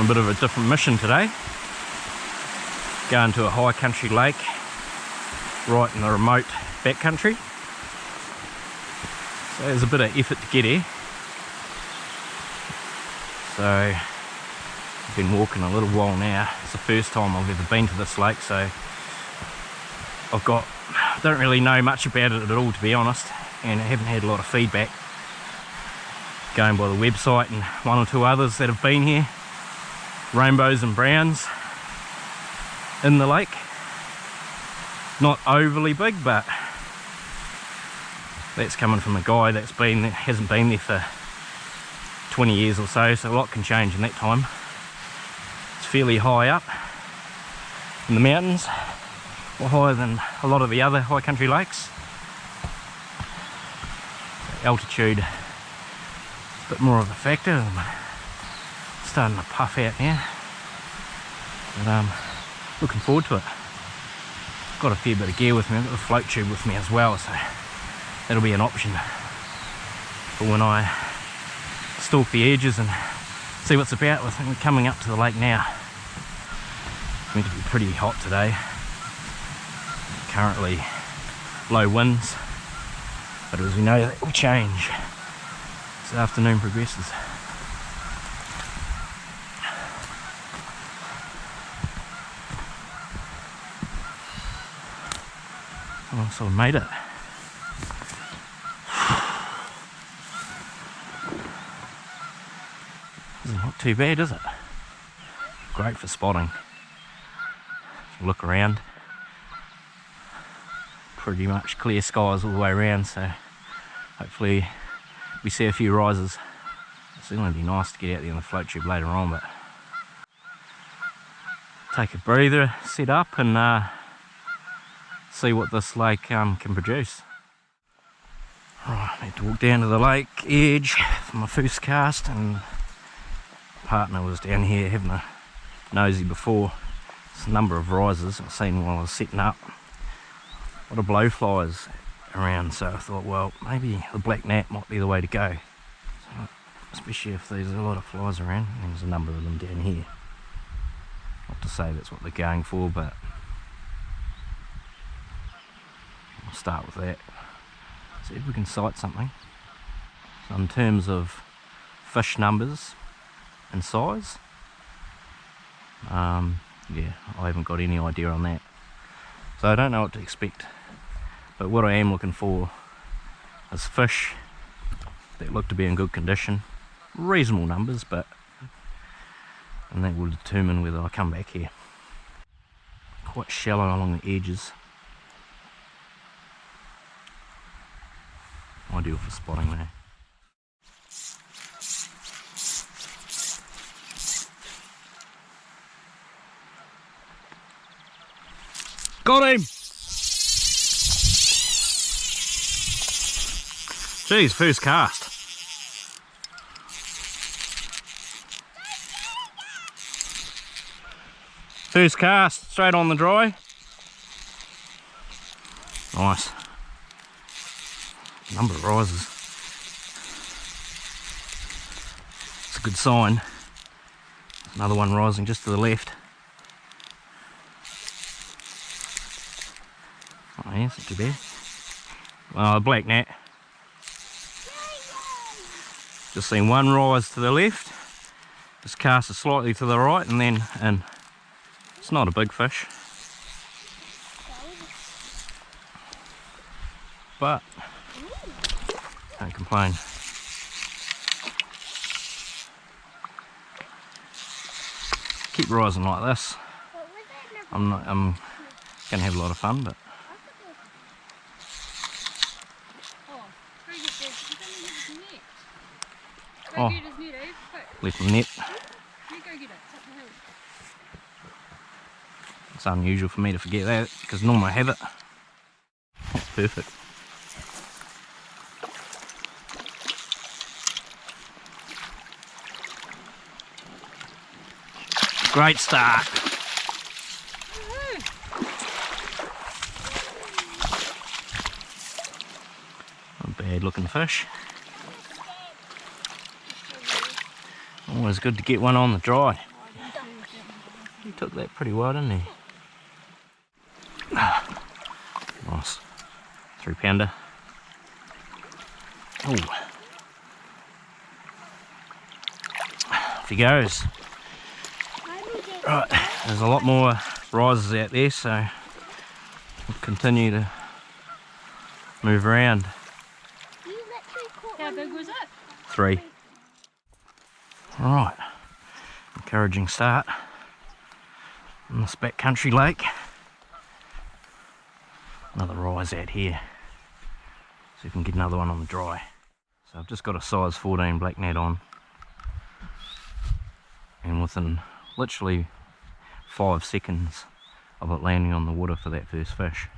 On a bit of a different mission today. Going to a high country lake right in the remote backcountry. So there's a bit of effort to get here. So I've been walking a little while now. It's the first time I've ever been to this lake, so don't really know much about it at all, to be honest, and I haven't had a lot of feedback. Going by the website and one or two others that have been here. Rainbows and browns in the lake. Not overly big, but that's coming from a guy that hasn't been there for 20 years or so, so a lot can change in that time. It's fairly high up in the mountains, or higher than a lot of the other high country lakes. Altitude, a bit more of a factor. I'm starting to puff out now, but looking forward to it. Got a fair bit of gear with me. I've got the float tube with me as well, so that'll be an option for when I stalk the edges and see what's about. I think we're coming up to the lake now. It's meant to be pretty hot today. Currently low winds, but as we know, that will change as the afternoon progresses. Oh, so I made it. Not too bad, is it? Great for spotting. Look around. Pretty much clear skies all the way around, so hopefully we see a few rises. It's going to be nice to get out there on the float tube later on, but take a breather, set up, and see what this lake can produce. Right, I need to walk down to the lake edge for my first cast, and my partner was down here having a nosy before. There's a number of rises I've seen while I was setting up. A lot of blowflies around, so I thought, well, maybe the black gnat might be the way to go. So, especially if there's a lot of flies around. There's a number of them down here. Not to say that's what they're going for, but we'll start with that. See if we can sight something. So in terms of fish numbers and size, yeah, I haven't got any idea on that. So I don't know what to expect. But what I am looking for is fish that look to be in good condition. Reasonable numbers, and that will determine whether I come back here. Quite shallow along the edges. Ideal for spotting there. Got him! Geez, first cast. First cast, straight on the dry. Nice. Number of rises. It's a good sign. Another one rising just to the left. Oh yeah, it's not too bad. Oh, a black gnat. Just seen one rise to the left. Just cast it slightly to the right and then in. It's not a big fish, but can't complain. Keep rising like this. I'm gonna have a lot of fun, but oh, left the net. It's unusual for me to forget that because normally I have it. Oh, perfect. Great start. Not a bad looking fish. Always good to get one on the dry. took that pretty well, didn't he? Nice. 3-pounder. Oh. Off he goes. Right, there's a lot more rises out there, so we'll continue to move around. How big was it? 3. Right, encouraging start on this backcountry lake. Another rise out here. See if we can get another one on the dry. So I've just got a size 14 black net on, and within literally 5 seconds of it landing on the water for that first fish,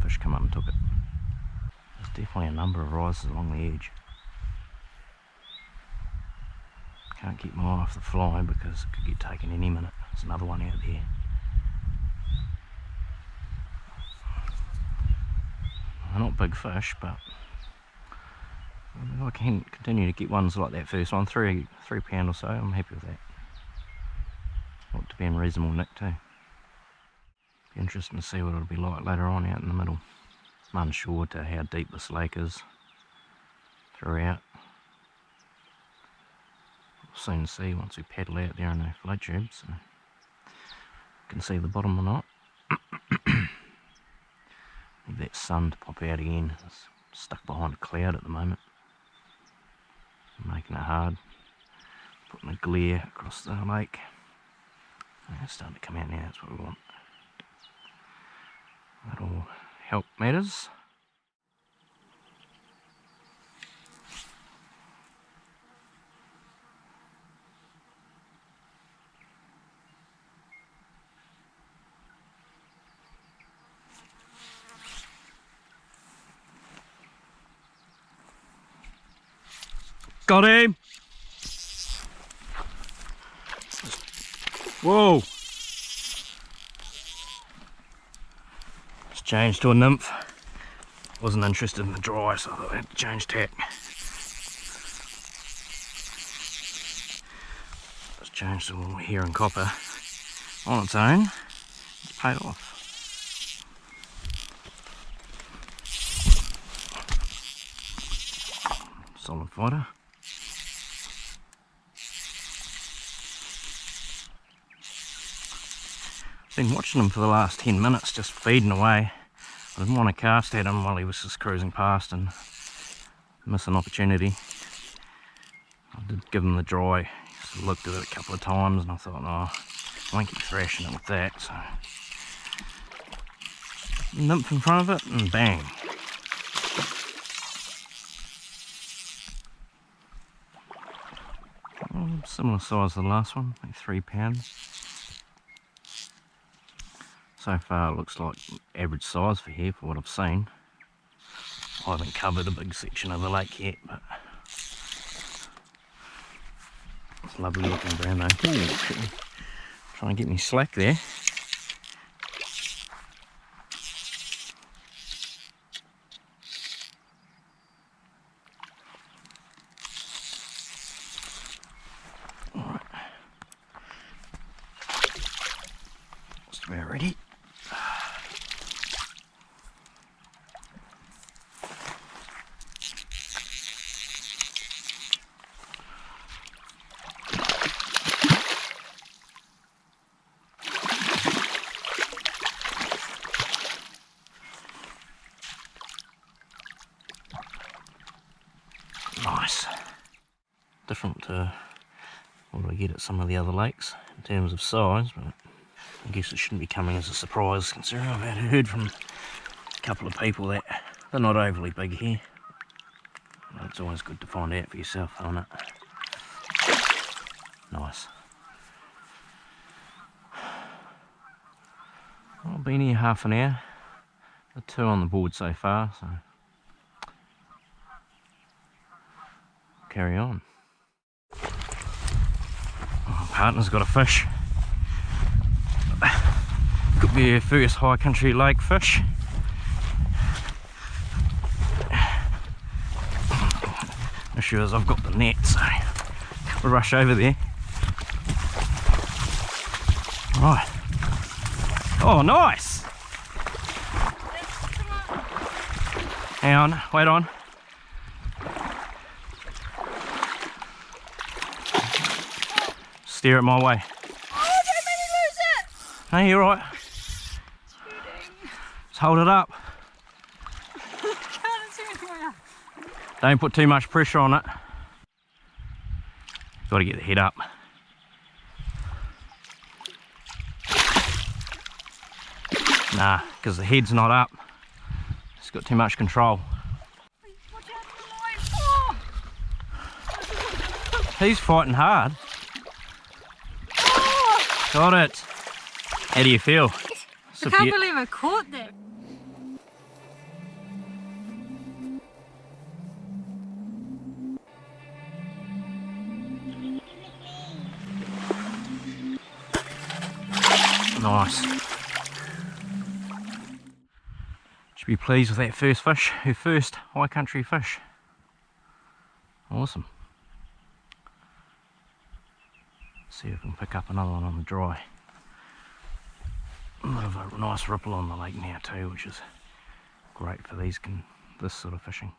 fish come up and took it. There's definitely a number of rises along the edge. Can't keep my eye off the fly because it could get taken any minute. There's another one out there. They're not big fish, but if I can continue to get ones like that first one, 3 pound or so, I'm happy with that. Ought to be in reasonable nick too. Be interesting to see what it'll be like later on out in the middle. I'm unsure to how deep this lake is throughout. We'll soon see once we paddle out there in the flood tubes and can see the bottom or not. Need that sun to pop out again. It's stuck behind a cloud at the moment, making it hard. Putting a glare across the lake. It's starting to come out now, that's what we want. That'll help matters. Got him! Whoa! It's changed to a nymph. Wasn't interested in the dry, so I thought I had to change tack. It's changed to a little hair and copper on its own. It's paid off. Solid fighter. Been watching him for the last 10 minutes, just feeding away. I didn't want to cast at him while he was just cruising past and miss an opportunity. I did give him the dry. Just looked at it a couple of times and I thought, no, I won't keep thrashing it with that. So nymph in front of it and bang. Well, similar size to the last one, like 3 pounds. So far it looks like average size for here for what I've seen. I haven't covered a big section of the lake yet, but it's lovely looking brown though. Ooh, try and get me slack there. Alright. Just about ready. Nice. Different to what I get at some of the other lakes in terms of size, but I guess it shouldn't be coming as a surprise considering I've heard from a couple of people that they're not overly big here. But it's always good to find out for yourself, isn't it? Nice. Well, I've been here half an hour. The 2 on the board so far, so carry on. Oh, partner's got a fish. Could be a first high country lake fish. Issue is I've got the net, so we'll rush over there. Right. Oh, nice. Hang on, wait on. Steer it my way. Oh, don't make me lose it! No, you're right. Just hold it up. Don't put too much pressure on it. Got to get the head up. Nah, because the head's not up. It's got too much control. Watch out for the line. Oh. He's fighting hard. Oh. Got it. How do you feel? I can't believe I caught that. Nice. Should be pleased with that first fish, her first high country fish. Awesome. See if we can pick up another one on the dry. A bit of a nice ripple on the lake now too, which is great for this sort of fishing.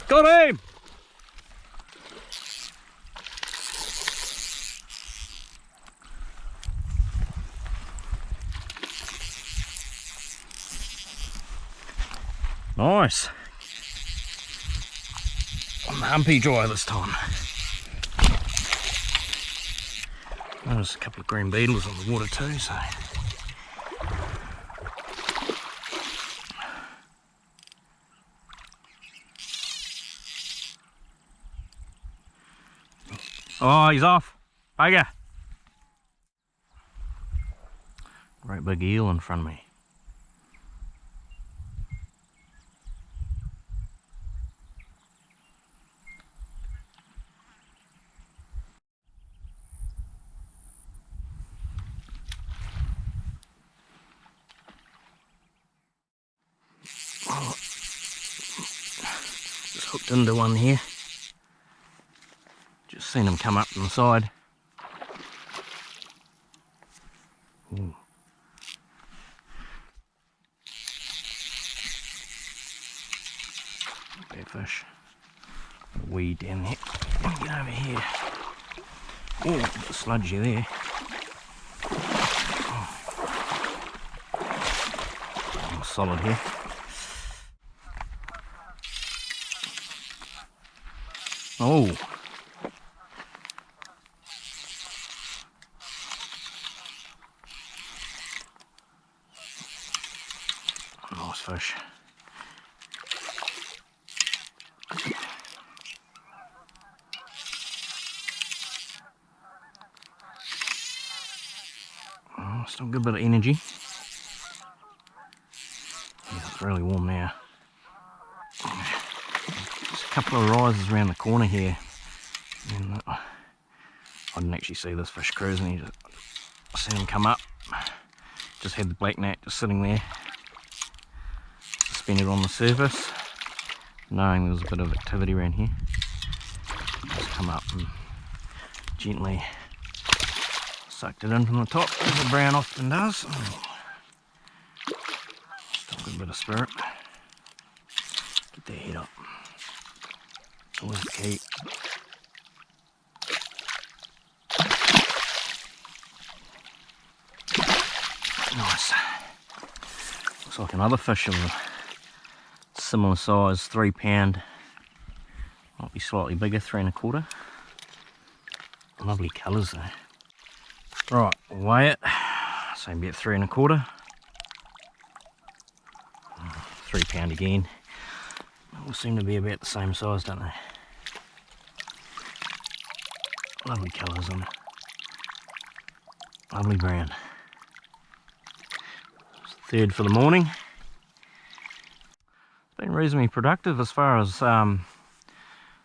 Got him! Nice. On the humpy dry this time. There's a couple of green beetles on the water too, so. Oh, he's off. Bugger. Great big eel in front of me. Just hooked into one here. Just seen him come up from the side. Ooh. Bad fish. Weed down there. Get over here. Oh, a bit sludgy there. Oh, solid here. Oh. Nice fish. Oh, still a good bit of energy. Yeah, it's really warm now. There's a couple of rises around the corner here. And I didn't actually see this fish cruising. I seen him come up. Just had the black gnat just sitting there, suspended on the surface, knowing there was a bit of activity around here. Just come up and gently sucked it in from the top, as the brown often does. Oh. Still a good bit of spirit. Get their head up. Always the key. Nice. Looks like another fish of a similar size, 3 pound. Might be slightly bigger, 3 1/4. Lovely colours though. Right, we'll weigh it. Same bit, 3 1/4. 3 pound again. They all seem to be about the same size, don't they? Lovely colours on it. Lovely brown. Third for the morning. It's been reasonably productive as far as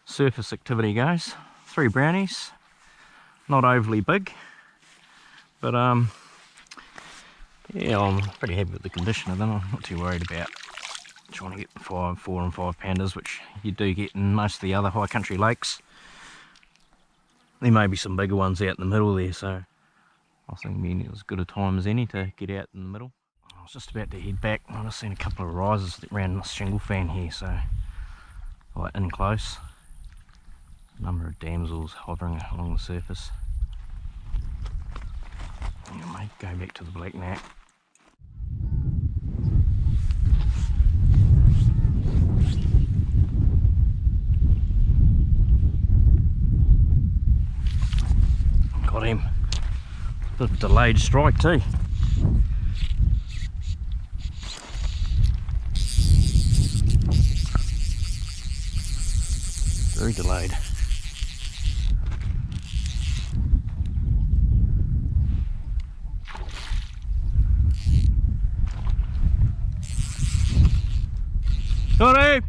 surface activity goes. 3 brownies, not overly big, but yeah, I'm pretty happy with the condition of them. I'm not too worried about trying to get 4 and 5 pounders, which you do get in most of the other high country lakes. there may be some bigger ones out in the middle there, so I think it was as good a time as any to get out in the middle. I was just about to head back. I've just seen a couple of rises around this shingle fan here, so right in close. A number of damsels hovering along the surface. I might go back to the black knack. Got him. Bit of a delayed strike too. Very delayed. Got him!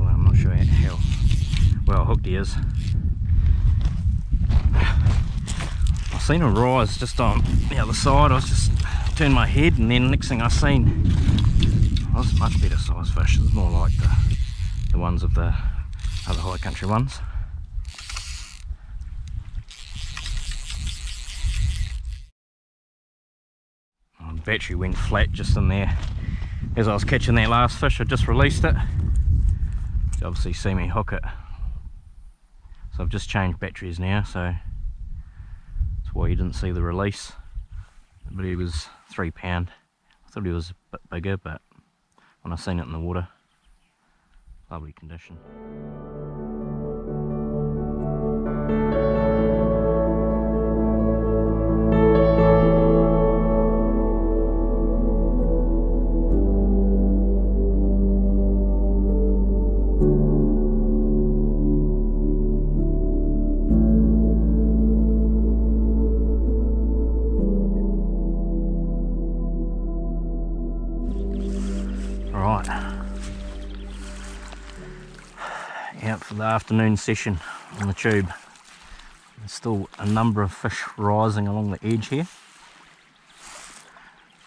I'm not sure how well hooked he is. I seen a rise just on the other side. I was just turned my head, and then next thing I seen was a much better size fish. It was more like the ones of the other high country ones. The battery went flat just in there as I was catching that last fish. I just released it. You obviously see me hook it. So I've just changed batteries now, so that's why you didn't see the release. But he was £3. I thought he was a bit bigger, but when I seen it in the water, lovely condition. Right, out for the afternoon session on the tube. There's still a number of fish rising along the edge here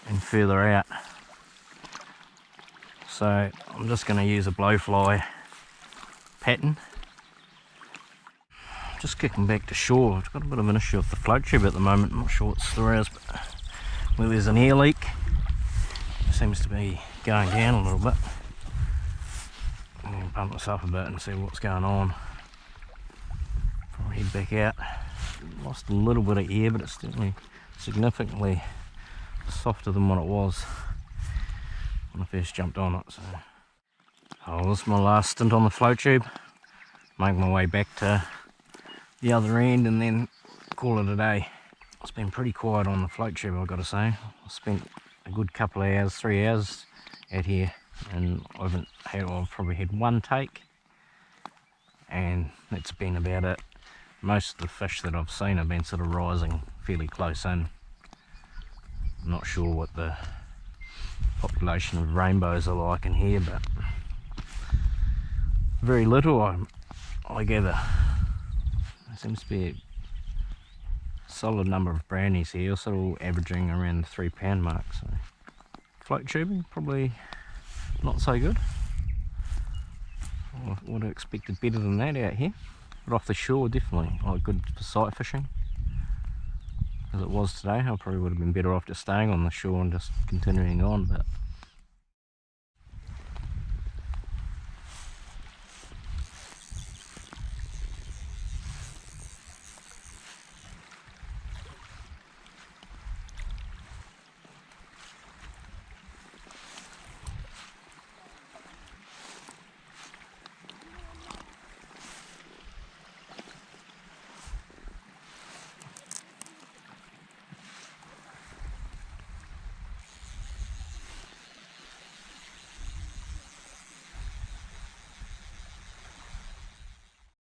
and further out. So I'm just going to use a blowfly pattern. Just kicking back to shore. I've got a bit of an issue with the float tube at the moment. I'm not sure what's the is, but where there's an air leak, it seems to be going down a little bit. I'm going to pump myself a bit and see what's going on. Probably head back out. Lost a little bit of air, but it's definitely significantly softer than what it was when I first jumped on it. So, this is my last stint on the float tube. Make my way back to the other end and then call it a day. It's been pretty quiet on the float tube, I've got to say. I spent a good couple of hours, 3 hours out here, and I've probably had one take, and that's been about it. Most of the fish that I've seen have been sort of rising fairly close in. I'm not sure what the population of rainbows are like in here, but very little I gather. There seems to be a solid number of brownies here, also all averaging around the £3 mark. So float tubing probably not so good. I would have expected better than that out here, but off the shore definitely like good for sight fishing. As it was today, I probably would have been better off just staying on the shore and just continuing on, but